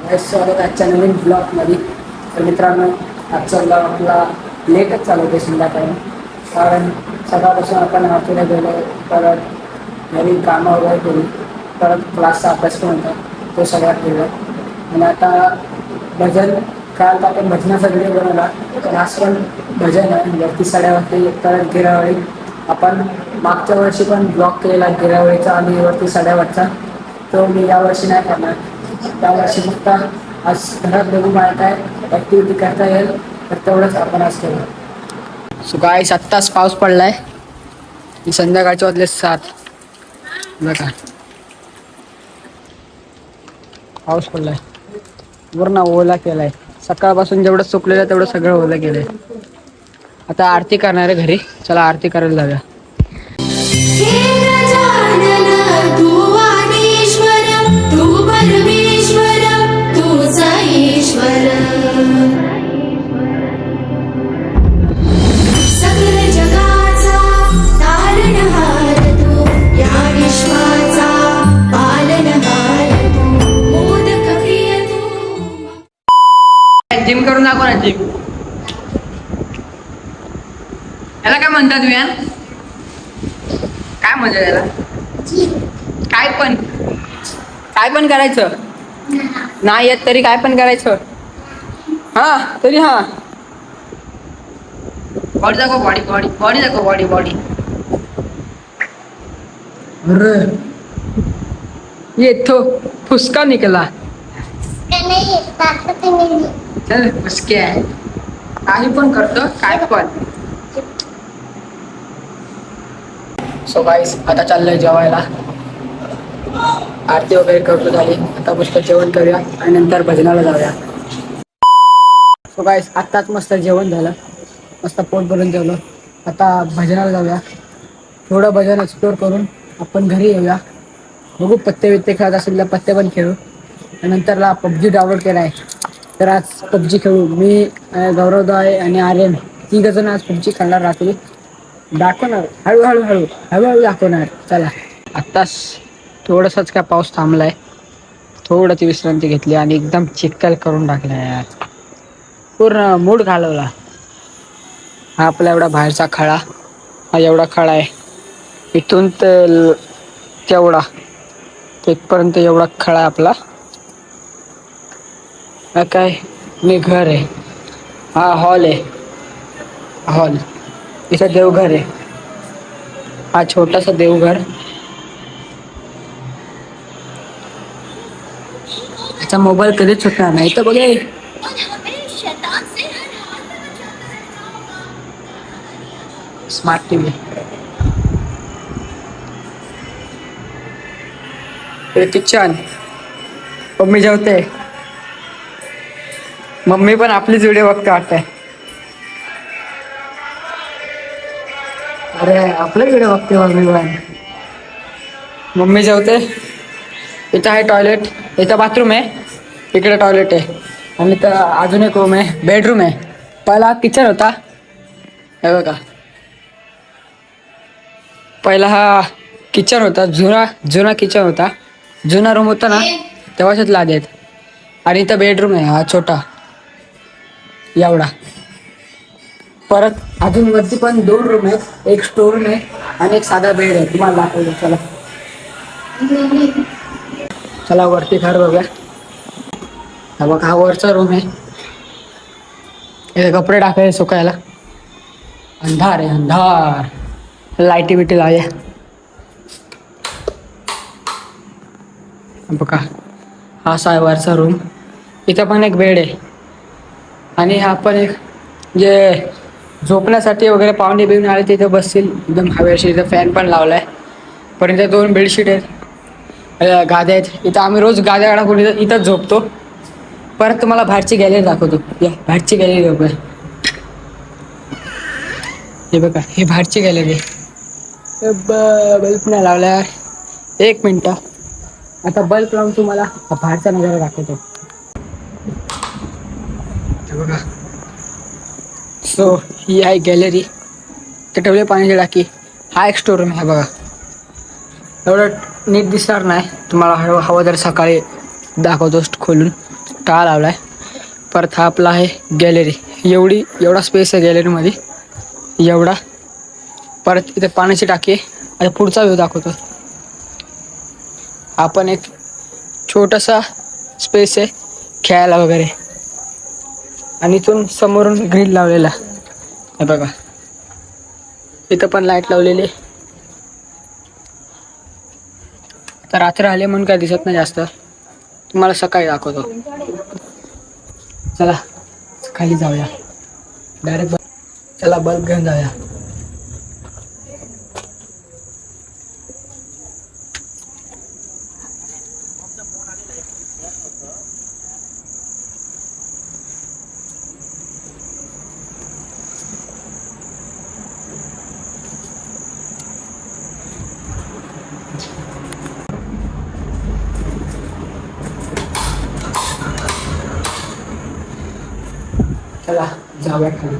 स्वागत आजच्या नवीन ब्लॉगमध्ये. तर मित्रांनो, आजचा ब्लॉग आपला लेटच चालू होते संध्याकाळी, कारण सकाळपासून आपण ऑफिसला गेलो, परत घरी कामं वगैरे केली, परत क्लासचा अभ्यास पण होता तो सगळा केला. आणि आता भजन, काल आपण भजनाचा व्हिडिओ बनवला, तर आज पण भजन आहे वरती साड्यावरती. परत गिरावळी आपण मागच्या वर्षी पण ब्लॉग केलेला गिरावळीचा आणि वरती साड्यावरचा, तो मी यावर्षी नाही करणार. त्यावर्षी फक्त आज घरात बघू मला काय ॲक्टिव्हिटी करता येईल तर तेवढंच आपण आज केलं. सो गाईस, आत्ताच पाऊस पडलाय, संध्याकाळचे वाजले 7. बघा पाऊस पडलाय, वरनं ओला केलाय. सकाळपासून जेवढं सुकलेलं तेवढं सगळं ओलं केलंय. आता आरती करणार आहे घरी, चला आरती करायला जाऊया. जिम करून दाखव ना, जिम. याला काय म्हणतात वियान? काय म्हणतात याला? काय पण करायचं नाही येत तरी काय पण करायचं. हा तरी हा, बॉडी दाखव, बॉडी बॉडी बॉडी दाखव, बॉडी बॉडी. अरे ये तो फुसका निकला. चल फुसके आहे, काही पण करतो काय पण. सो गाईस, आता चाललंय जेवायला. आरती वगैरे करतो झाली, आता मस्त जेवण करूया आणि नंतर भजनाला जाऊया. सो गाईस, आत्ताच मस्त जेवण झालं, मस्त पोट भरून जेवलो. आता भजनाला जाऊया, थोडं भजन एक्सप्लोर करून आपण घरी येऊया. बघू पत्ते बित्ते खेळत असेल तर पत्ते पण खेळू. नंतरला पबजी डाउनलोड केला आहे, तर आज पबजी खेळू. मी, गौरवदा आहे आणि आर्यन, 3 जण आज पबजी खेळणार. रात्री दाखवणार, हळूहळू हळूहळू दाखवणार. चला, आत्ताच थोडंसंच काय पाऊस थांबलाय, थोडंची विश्रांती घेतली आणि एकदम चिखल करून टाकला यार, पूर्ण मूड घालवला. हा आपला एवढा बाहेरचा खळा, हा एवढा खळा आहे, इथून तर तेवढा तिथपर्यंत एवढा खळा आहे आपला. हा काय मी घर आहे, हा हॉल आहे, हॉल. इथं देवघर आहे, हा छोटासा देवघर. याचा मोबाईल कधीच सुटणार नाही तर बघे. Smart TV, kitchen. मम्मी जेवते, मम्मी पण आपलीच व्हिडिओ बघते वाटतंय. अरे आपले व्हिडिओ बघते मम्मी पण. मम्मी जेवते. इथं आहे टॉयलेट, इथं बाथरूम आहे, इकडे टॉयलेट आहे आणि इथं अजून एक रूम आहे, बेडरूम आहे. पहिला किचन होता, हे बघा. पहिला हा किचन होता, जुना किचन होता, जुना रूम होता ना तेव्हाच लाद आहेत. आणि इथं बेडरूम आहे, हा छोटा एवढा. परत अजून वरती पण 2 रूम आहेत, एक स्टोर रूम आहे आणि एक साधा बेड आहे. तुम्हाला दाखवतो चला. चला वरती घर बघूया. हा बघ, हा वरचा रूम आहे, इथे कपडे टाकायचे सुकायला. अंधार आहे अंधार, लाईटी बिटी लावूया. बघा, हा असा आहे वरचा रूम. इथं पण एक बेड आहे आणि हा पण एक, जे झोपण्यासाठी वगैरे पाहुणे बिवणे आले तिथे बसतील एकदम हवेशीर. इथं फॅन पण लावलाय, पण इथे 2 बेडशीट आहेत, गाद्या आहेत. इथं आम्ही रोज गाद्या टाकून इथंच झोपतो. परत तुम्हाला बाहेरची गॅलरी दाखवतो, या बाहेरची गॅलरी बघा. हे बघा, हे बाहेरची गॅलरी आहे. बल्ब नाही लावलाय, 1 मिनिट. आता बल्ब लावून तुम्हाला बाहेरचा नजारा दाखवतो. हे बघा, सो ही आहे गॅलरी. ते ठेवले पाण्याची टाकी. हा एक स्टोर रूम आहे बघा. एवढं नीट दिसणार नाही तुम्हाला, हवं तर सकाळी दाखवतो खोलून. मोठा हा लावला आहे. परत हा आपला आहे गॅलरी. एवढा स्पेस आहे गॅलरीमध्ये, एवढा. परत इथे पाण्याची टाकी आहे. आता पुढचा व्ह्यू दाखवतो. आपण एक छोटासा स्पेस आहे खेळायला वगैरे. आणि इथून समोरून ग्रिल लावलेला हे बघा. इथं पण लाईट लावलेली. तर रात्र आले म्हणून काय दिसत नाही जास्त, तुम्हाला सकाळी दाखवतो. चला खाली जाऊया डायरेक्ट. चला बल्ब घेऊन जाऊया. चला जाऊया खाली.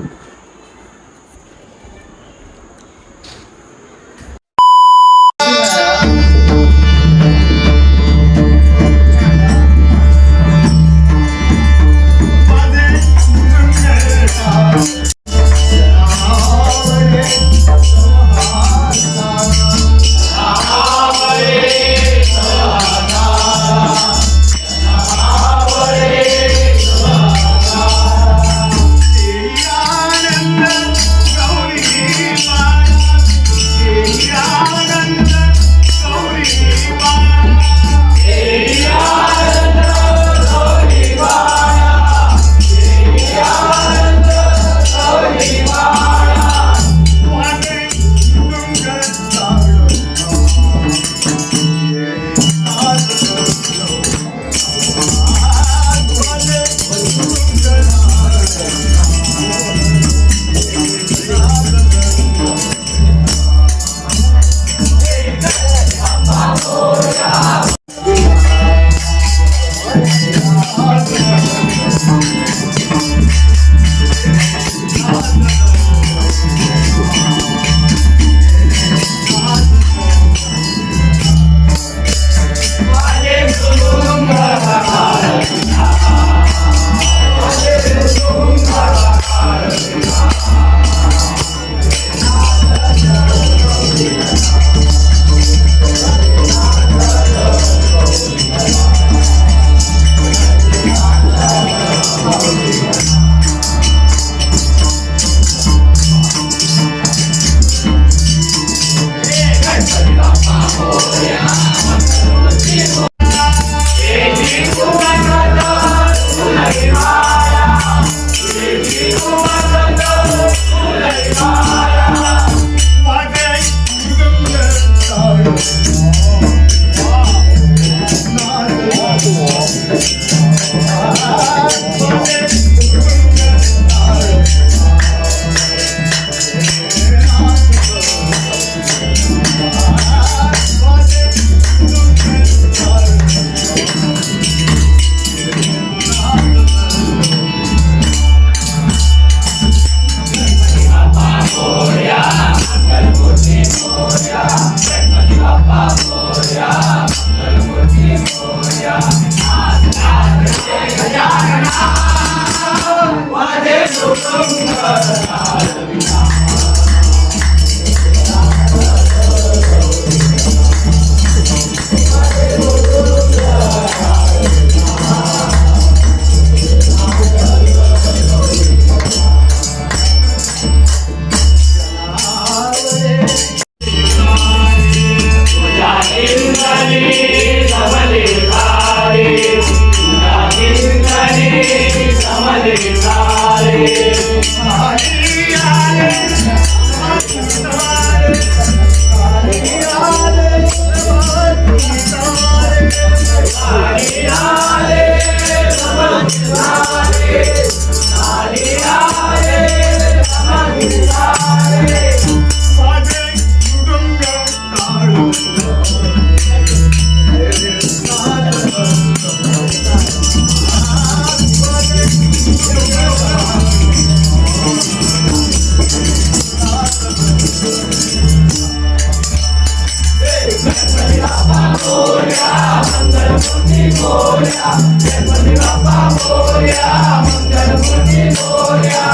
गणपती बाप्पा मोरया मंगलमूर्ती मोरया